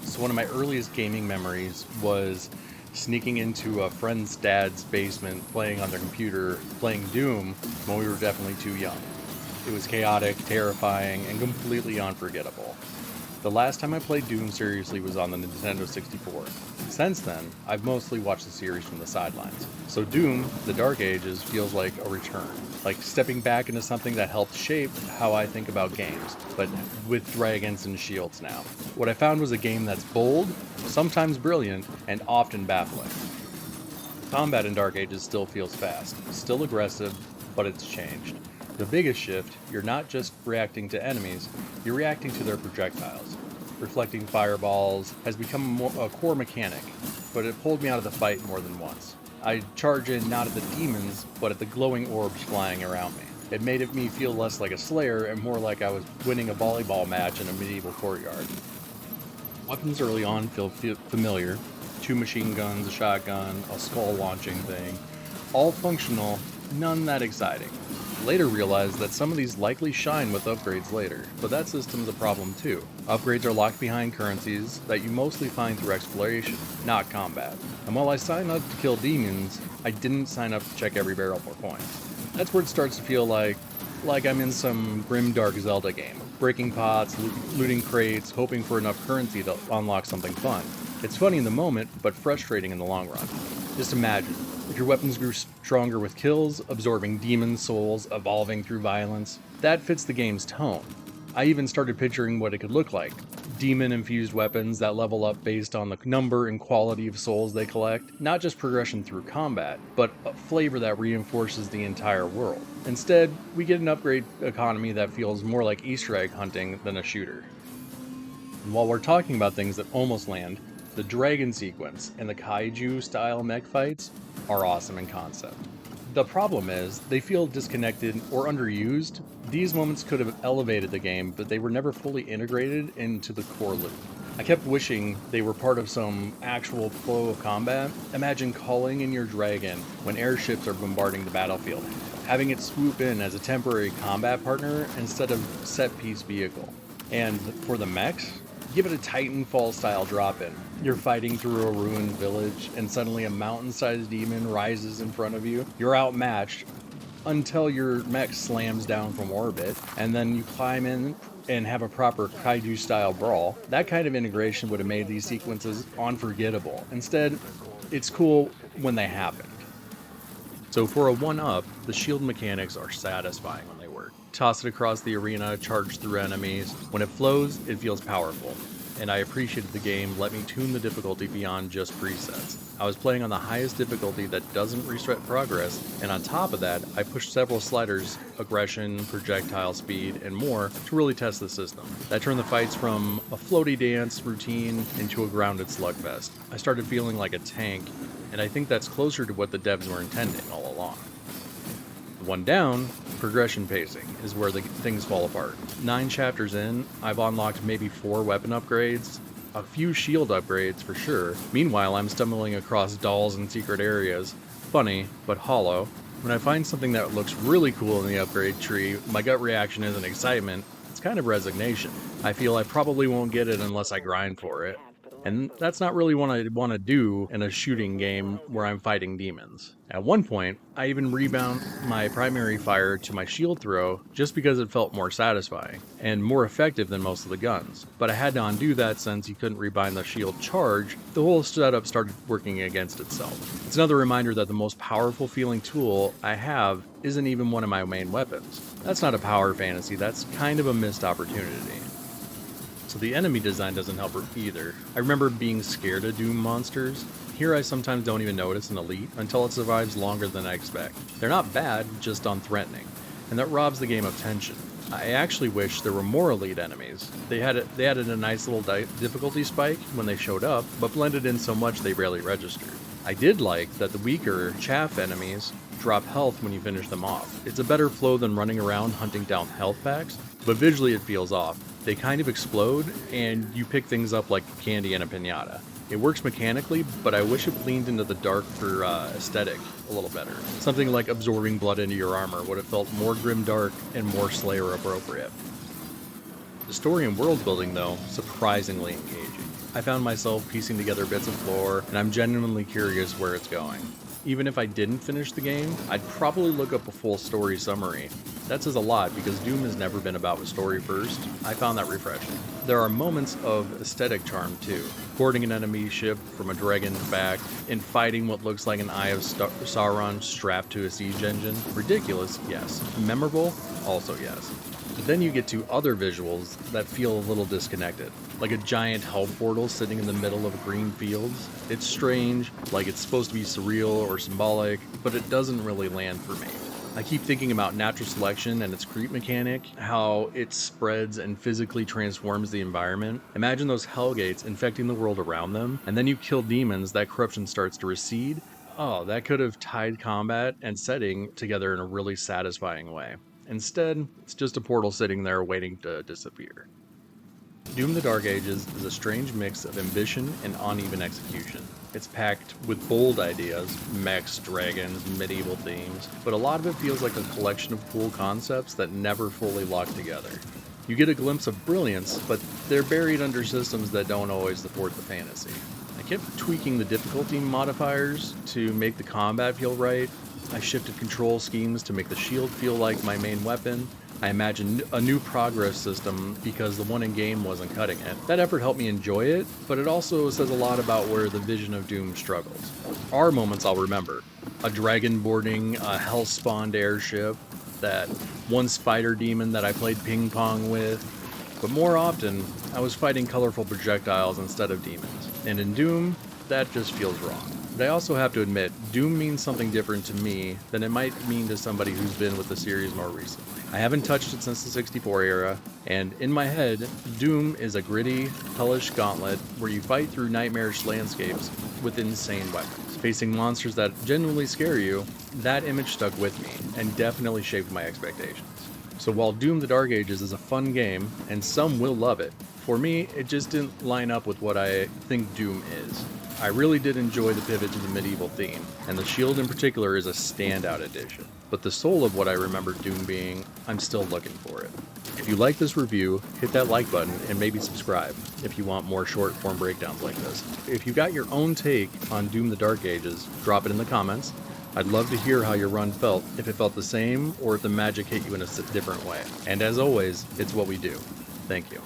So one of my earliest gaming memories was sneaking into a friend's dad's basement, playing on their computer, playing Doom when we were definitely too young. It was chaotic, terrifying, and completely unforgettable. The last time I played Doom seriously was on the Nintendo 64. Since then, I've mostly watched the series from the sidelines. So Doom, The Dark Ages, feels like a return. Like stepping back into something that helped shape how I think about games, but with dragons and shields now. What I found was a game that's bold, sometimes brilliant, and often baffling. Combat in Dark Ages still feels fast, still aggressive, but it's changed. The biggest shift, you're not just reacting to enemies, you're reacting to their projectiles. Reflecting fireballs has become a core mechanic, but it pulled me out of the fight more than once. I charge in not at the demons, but at the glowing orbs flying around me. It made me feel less like a slayer and more like I was winning a volleyball match in a medieval courtyard. Weapons early on feel familiar. 2 machine guns, a shotgun, a skull launching thing. All functional, none that exciting. Later realized that some of these likely shine with upgrades later, but that system's a problem too. Upgrades are locked behind currencies that you mostly find through exploration, not combat. And while I signed up to kill demons, I didn't sign up to check every barrel for coins. That's where it starts to feel like I'm in some grim dark Zelda game. Breaking pots, looting crates, hoping for enough currency to unlock something fun. It's funny in the moment, but frustrating in the long run. Just imagine, if your weapons grew stronger with kills, absorbing demon souls, evolving through violence, that fits the game's tone. I even started picturing what it could look like. Demon-infused weapons that level up based on the number and quality of souls they collect, not just progression through combat, but a flavor that reinforces the entire world. Instead, we get an upgrade economy that feels more like Easter egg hunting than a shooter. And while we're talking about things that almost land, the dragon sequence and the kaiju-style mech fights are awesome in concept. The problem is, they feel disconnected or underused. These moments could have elevated the game, but they were never fully integrated into the core loop. I kept wishing they were part of some actual flow of combat. Imagine calling in your dragon when airships are bombarding the battlefield, having it swoop in as a temporary combat partner instead of set-piece vehicle. And for the mechs, give it a Titanfall-style drop-in. You're fighting through a ruined village, and suddenly a mountain-sized demon rises in front of you. You're outmatched until your mech slams down from orbit, and then you climb in and have a proper kaiju-style brawl. That kind of integration would have made these sequences unforgettable. Instead, it's cool when they happened. So for a 1-up, the shield mechanics are satisfying when they work. Toss it across the arena, charge through enemies. When it flows, it feels powerful. And I appreciated the game let me tune the difficulty beyond just presets. I was playing on the highest difficulty that doesn't reset progress, and on top of that, I pushed several sliders, aggression, projectile speed, and more to really test the system. That turned the fights from a floaty dance routine into a grounded slugfest. I started feeling like a tank, and I think that's closer to what the devs were intending all along. One down, progression pacing, is where the things fall apart. 9 chapters in, I've unlocked maybe 4 weapon upgrades, a few shield upgrades for sure. Meanwhile, I'm stumbling across dolls in secret areas. Funny, but hollow. When I find something that looks really cool in the upgrade tree, my gut reaction isn't excitement, it's kind of resignation. I feel I probably won't get it unless I grind for it. And that's not really what I want to do in a shooting game where I'm fighting demons. At one point, I even rebound my primary fire to my shield throw just because it felt more satisfying, and more effective than most of the guns. But I had to undo that since you couldn't rebind the shield charge, the whole setup started working against itself. It's another reminder that the most powerful feeling tool I have isn't even one of my main weapons. That's not a power fantasy, that's kind of a missed opportunity. So the enemy design doesn't help either. I remember being scared of Doom monsters. Here I sometimes don't even notice an elite until it survives longer than I expect. They're not bad, just unthreatening, and that robs the game of tension. I actually wish there were more elite enemies. They added a nice little difficulty spike when they showed up, but blended in so much they rarely registered. I did like that the weaker chaff enemies drop health when you finish them off. It's a better flow than running around hunting down health packs, but visually it feels off. They kind of explode, and you pick things up like candy in a piñata. It works mechanically, but I wish it leaned into the dark for aesthetic a little better. Something like absorbing blood into your armor would have felt more grimdark and more Slayer appropriate. The story and world building, though, surprisingly engaging. I found myself piecing together bits of lore, and I'm genuinely curious where it's going. Even if I didn't finish the game, I'd probably look up a full story summary. That says a lot because Doom has never been about a story first. I found that refreshing. There are moments of aesthetic charm too. Boarding an enemy ship from a dragon's back and fighting what looks like an Eye of Sauron strapped to a siege engine. Ridiculous, yes. Memorable, also yes. But then you get to other visuals that feel a little disconnected, like a giant hell portal sitting in the middle of green fields. It's strange, like it's supposed to be surreal or symbolic, but it doesn't really land for me. I keep thinking about natural selection and its creep mechanic, how it spreads and physically transforms the environment. Imagine those hellgates infecting the world around them, and then you kill demons, that corruption starts to recede. Oh, that could have tied combat and setting together in a really satisfying way. Instead, it's just a portal sitting there waiting to disappear. Doom the Dark Ages is a strange mix of ambition and uneven execution. It's packed with bold ideas, mechs, dragons, medieval themes, but a lot of it feels like a collection of cool concepts that never fully lock together. You get a glimpse of brilliance, but they're buried under systems that don't always support the fantasy. I kept tweaking the difficulty modifiers to make the combat feel right. I shifted control schemes to make the shield feel like my main weapon. I imagined a new progress system because the one in game wasn't cutting it. That effort helped me enjoy it, but it also says a lot about where the vision of Doom struggles. Are moments I'll remember. A dragon boarding a hell-spawned airship, that one spider demon that I played ping pong with, but more often, I was fighting colorful projectiles instead of demons. And in Doom, that just feels wrong. But I also have to admit, Doom means something different to me than it might mean to somebody who's been with the series more recently. I haven't touched it since the 64 era, and in my head, Doom is a gritty, hellish gauntlet where you fight through nightmarish landscapes with insane weapons, facing monsters that genuinely scare you. That image stuck with me, and definitely shaped my expectations. So while Doom the Dark Ages is a fun game, and some will love it, for me, it just didn't line up with what I think Doom is. I really did enjoy the pivot to the medieval theme, and the shield in particular is a standout addition. But the soul of what I remember Doom being, I'm still looking for it. If you like this review, hit that like button and maybe subscribe if you want more short form breakdowns like this. If you got your own take on Doom the Dark Ages, drop it in the comments. I'd love to hear how your run felt, if it felt the same or if the magic hit you in a different way. And as always, it's what we do. Thank you.